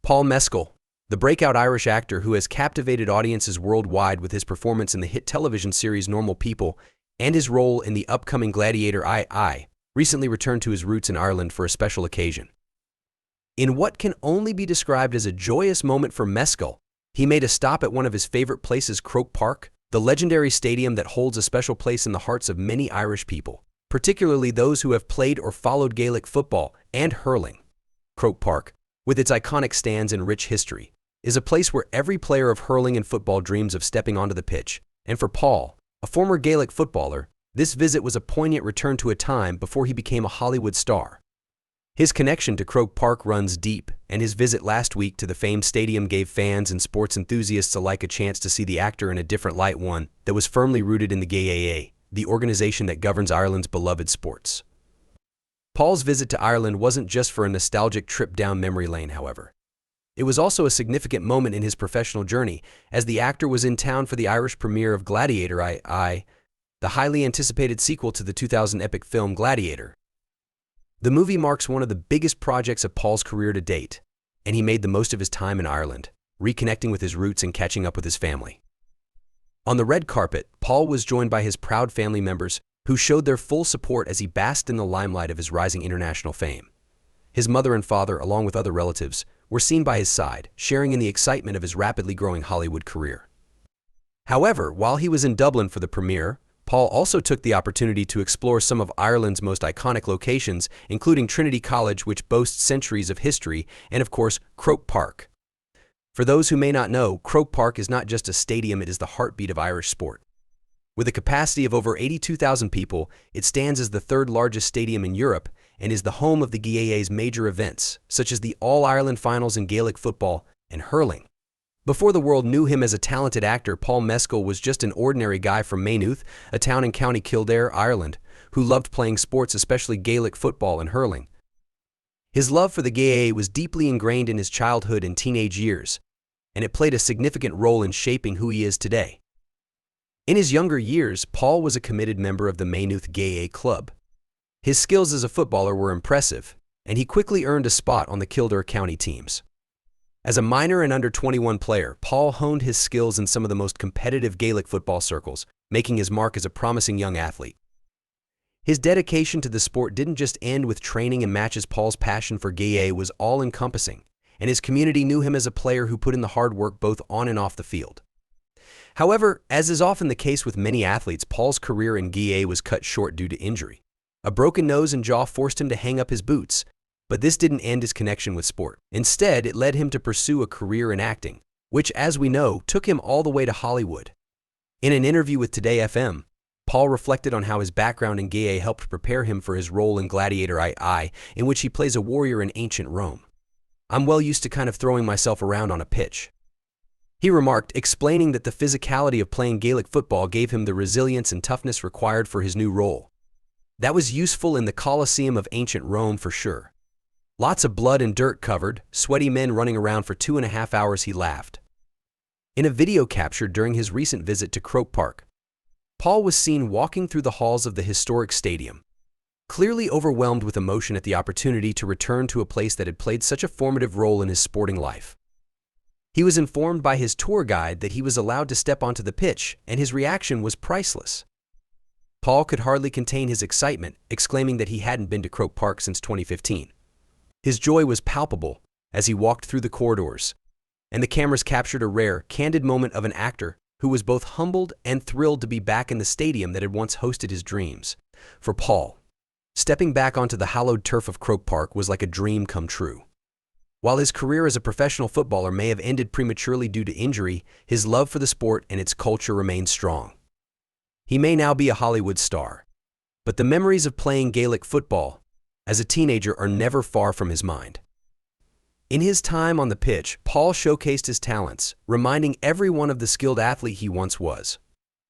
Paul Mescal, the breakout Irish actor who has captivated audiences worldwide with his performance in the hit television series Normal People and his role in the upcoming Gladiator II, recently returned to his roots in Ireland for a special occasion. In what can only be described as a joyous moment for Mescal, he made a stop at one of his favorite places, Croke Park, the legendary stadium that holds a special place in the hearts of many Irish people, particularly those who have played or followed Gaelic football and hurling. Croke Park, with its iconic stands and rich history, is a place where every player of hurling and football dreams of stepping onto the pitch, and for Paul, a former Gaelic footballer, this visit was a poignant return to a time before he became a Hollywood star. His connection to Croke Park runs deep, and his visit last week to the famed stadium gave fans and sports enthusiasts alike a chance to see the actor in a different light, one that was firmly rooted in the GAA, the organization that governs Ireland's beloved sports. Paul's visit to Ireland wasn't just for a nostalgic trip down memory lane, however. It was also a significant moment in his professional journey, as the actor was in town for the Irish premiere of Gladiator II, the highly anticipated sequel to the 2000 epic film Gladiator. The movie marks one of the biggest projects of Paul's career to date, and he made the most of his time in Ireland, reconnecting with his roots and catching up with his family. On the red carpet, Paul was joined by his proud family members, who showed their full support as he basked in the limelight of his rising international fame. His mother and father, along with other relatives, were seen by his side, sharing in the excitement of his rapidly growing Hollywood career. However, while he was in Dublin for the premiere, Paul also took the opportunity to explore some of Ireland's most iconic locations, including Trinity College, which boasts centuries of history, and of course, Croke Park. For those who may not know, Croke Park is not just a stadium, it is the heartbeat of Irish sport. With a capacity of over 82,000 people, it stands as the third largest stadium in Europe and is the home of the GAA's major events, such as the All-Ireland Finals in Gaelic football and hurling. Before the world knew him as a talented actor, Paul Mescal was just an ordinary guy from Maynooth, a town in County Kildare, Ireland, who loved playing sports, especially Gaelic football and hurling. His love for the GAA was deeply ingrained in his childhood and teenage years, and it played a significant role in shaping who he is today. In his younger years, Paul was a committed member of the Maynooth GAA club. His skills as a footballer were impressive, and he quickly earned a spot on the Kildare county teams. As a minor and under-21 player, Paul honed his skills in some of the most competitive Gaelic football circles, making his mark as a promising young athlete. His dedication to the sport didn't just end with training and matches. Paul's passion for GAA was all-encompassing, and his community knew him as a player who put in the hard work both on and off the field. However, as is often the case with many athletes, Paul's career in GAA was cut short due to injury. A broken nose and jaw forced him to hang up his boots, but this didn't end his connection with sport. Instead, it led him to pursue a career in acting, which, as we know, took him all the way to Hollywood. In an interview with Today FM, Paul reflected on how his background in GAA helped prepare him for his role in Gladiator II, in which he plays a warrior in ancient Rome. "I'm well used to kind of throwing myself around on a pitch," he remarked, explaining that the physicality of playing Gaelic football gave him the resilience and toughness required for his new role. "That was useful in the Colosseum of ancient Rome for sure. Lots of blood and dirt covered, sweaty men running around for 2.5 hours," he laughed. In a video captured during his recent visit to Croke Park, Paul was seen walking through the halls of the historic stadium, clearly overwhelmed with emotion at the opportunity to return to a place that had played such a formative role in his sporting life. He was informed by his tour guide that he was allowed to step onto the pitch, and his reaction was priceless. Paul could hardly contain his excitement, exclaiming that he hadn't been to Croke Park since 2015. His joy was palpable as he walked through the corridors, and the cameras captured a rare, candid moment of an actor who was both humbled and thrilled to be back in the stadium that had once hosted his dreams. For Paul, stepping back onto the hallowed turf of Croke Park was like a dream come true. While his career as a professional footballer may have ended prematurely due to injury, his love for the sport and its culture remained strong. He may now be a Hollywood star, but the memories of playing Gaelic football as a teenager are never far from his mind. In his time on the pitch, Paul showcased his talents, reminding everyone of the skilled athlete he once was.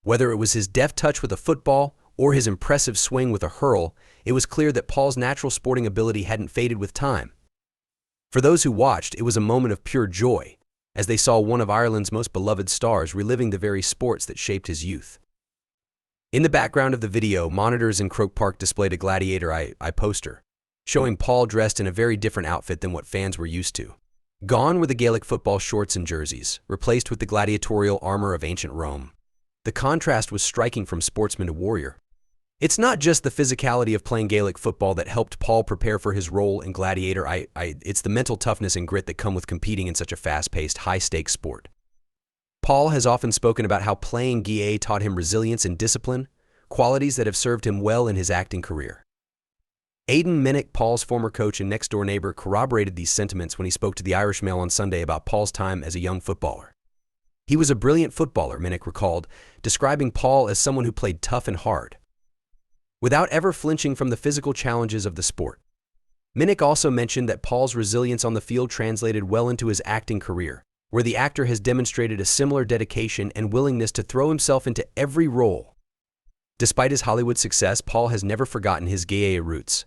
Whether it was his deft touch with a football or his impressive swing with a hurl, it was clear that Paul's natural sporting ability hadn't faded with time. For those who watched, it was a moment of pure joy, as they saw one of Ireland's most beloved stars reliving the very sports that shaped his youth. In the background of the video, monitors in Croke Park displayed a Gladiator II poster, showing Paul dressed in a very different outfit than what fans were used to. Gone were the Gaelic football shorts and jerseys, replaced with the gladiatorial armor of ancient Rome. The contrast was striking from sportsman to warrior. It's not just the physicality of playing Gaelic football that helped Paul prepare for his role in Gladiator II, it's the mental toughness and grit that come with competing in such a fast-paced, high-stakes sport. Paul has often spoken about how playing GA taught him resilience and discipline, qualities that have served him well in his acting career. Aidan Minnick, Paul's former coach and next-door neighbor, corroborated these sentiments when he spoke to the Irish Mail on Sunday about Paul's time as a young footballer. He was a brilliant footballer, Minnick recalled, describing Paul as someone who played tough and hard, without ever flinching from the physical challenges of the sport. Minnick also mentioned that Paul's resilience on the field translated well into his acting career, where the actor has demonstrated a similar dedication and willingness to throw himself into every role. Despite his Hollywood success, Paul has never forgotten his Gaelic roots.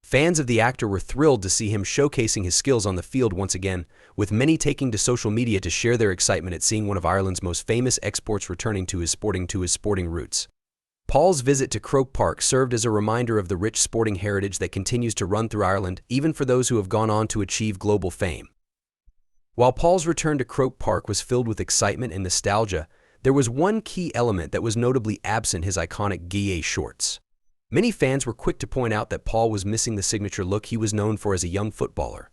Fans of the actor were thrilled to see him showcasing his skills on the field once again, with many taking to social media to share their excitement at seeing one of Ireland's most famous exports returning to his sporting roots. Paul's visit to Croke Park served as a reminder of the rich sporting heritage that continues to run through Ireland, even for those who have gone on to achieve global fame. While Paul's return to Croke Park was filled with excitement and nostalgia, there was one key element that was notably absent: his iconic GA shorts. Many fans were quick to point out that Paul was missing the signature look he was known for as a young footballer.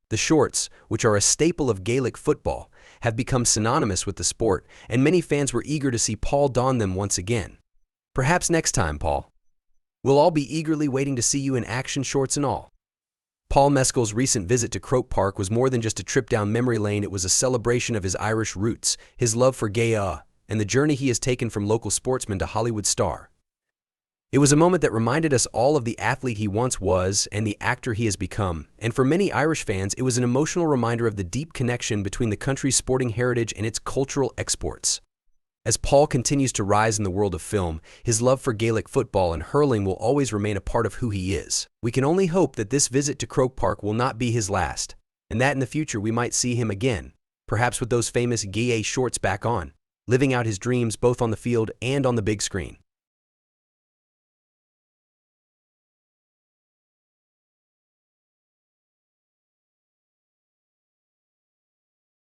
The shorts, which are a staple of Gaelic football, have become synonymous with the sport, and many fans were eager to see Paul don them once again. Perhaps next time, Paul. We'll all be eagerly waiting to see you in action, shorts and all. Paul Mescal's recent visit to Croke Park was more than just a trip down memory lane. It was a celebration of his Irish roots, his love for Gaelic, and the journey he has taken from local sportsman to Hollywood star. It was a moment that reminded us all of the athlete he once was and the actor he has become, and for many Irish fans, it was an emotional reminder of the deep connection between the country's sporting heritage and its cultural exports. As Paul continues to rise in the world of film, his love for Gaelic football and hurling will always remain a part of who he is. We can only hope that this visit to Croke Park will not be his last, and that in the future we might see him again, perhaps with those famous GA shorts back on, living out his dreams both on the field and on the big screen.